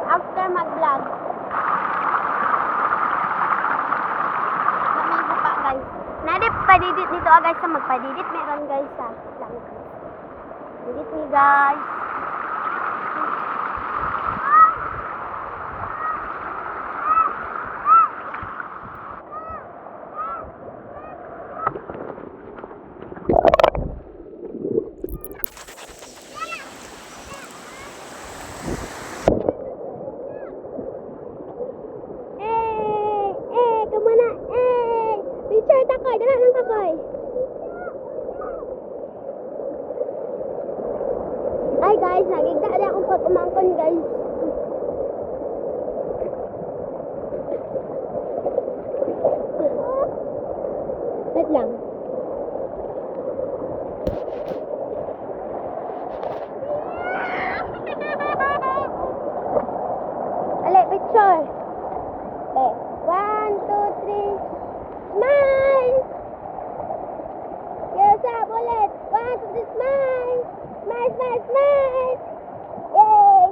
after mag-vlog. Mamigo pa guys. Nadip padidit nito guys sa magpadidit meron guys sa lang. Didit ni guys. Takoy, dala ng takoy. Ay guys, nagigda na akong pag-umangkon guys. Wait lang. Ale, picture. Okay. 1, 2, 3. Smile! Yes, up, ulit. 1, 2, 3, smile! Smile, smile, smile! Yay!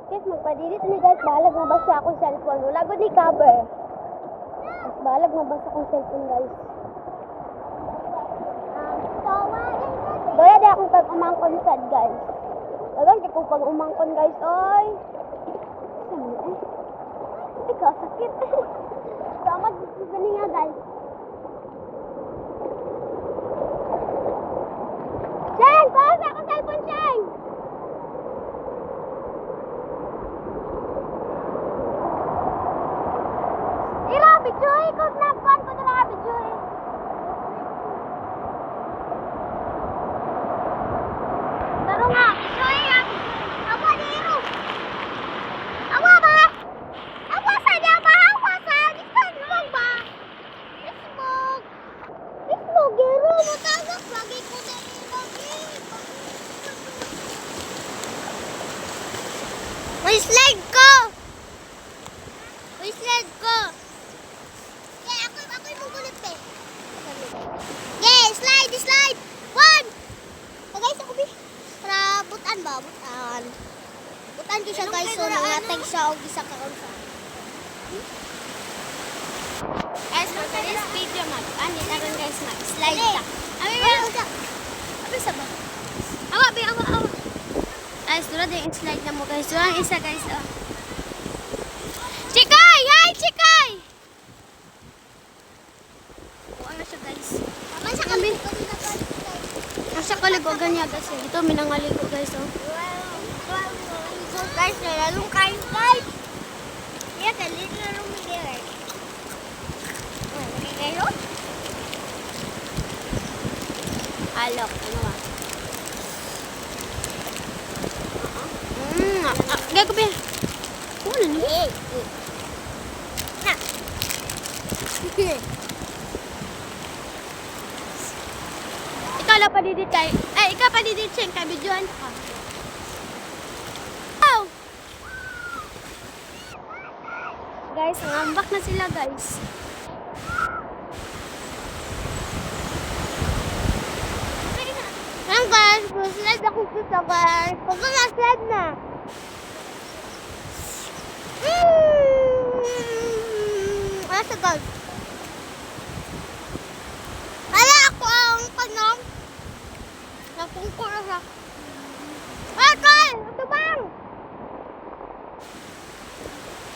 Guys, magpadilit ni guys. Balag mabasa akong cellphone. Wala ko ni cover. Mas balag mabasa akong cellphone, guys. Dora di akong pag-umangkon sad, guys. Dagan kung pag-umangkon, guys. Oy! Saan eh? Ay, kasakit. Samad gani nga guys. Cheng! Pause ako cellphone, Cheng! Ira, bijoy! Kung napkuhan ko na lang, bijoy! Taro nga, bijoy! Awa, di iro! Awa ba? May slide ko! May slide ko! Yeah, ako'y mugulip eh. Yeah, slide, slide! 1! Guys, ako bi. Para butan ba? Butan. Butan ko siya guys. So, nangatag siya o gisa ka on sa. Guys, for today's video, mag-ani na rin guys, mag-slide ka. Abi sa ba? Awa, bi, awa. Guys, dura din slide na mo guys. Dura isa guys. Oh. Chikay! Hi, Chikay! Buwan na siya guys. Masa kami? Nasa kaligogan niya guys. Ito, minangaligo guys. Oh. So guys, lalong kayo guys. Iya, galit na rin mo dire. Okay kayo? Alok, ano ba? Gaya ko ba? Oo na niya. Na. Ikaw lang padidit tayo. Ay, ikaw padidit siya. Kaya videoan ka. Wow! Guys, ngambak na sila guys. Ayan guys, slide ako dito guys. Pagka-slide na. Wala sa guys. Wala ako ang panong. Napungko na siya. Hi guys! Ito bang?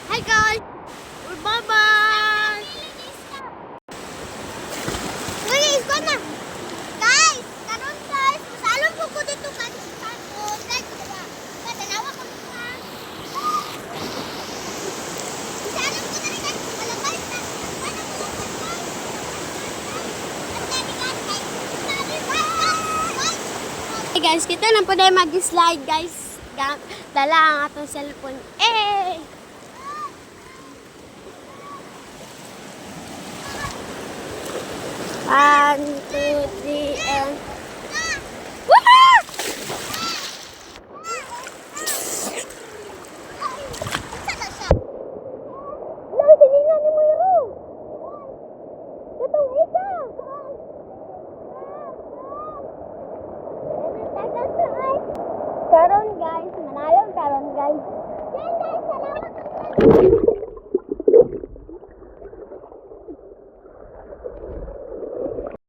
Hi guys! Bye-bye! Uy, isko na! Guys! Karon guys! Masalon po ko dito guys! Guys, tanawa ko dito ha! Hey guys, kita na po dahil mag-slide guys. Dala ang atong cellphone. Eh! 1, 2, 3, and... Woohoo! Wala, siningan ni Moiro. Katong isa. Karon guys, manalo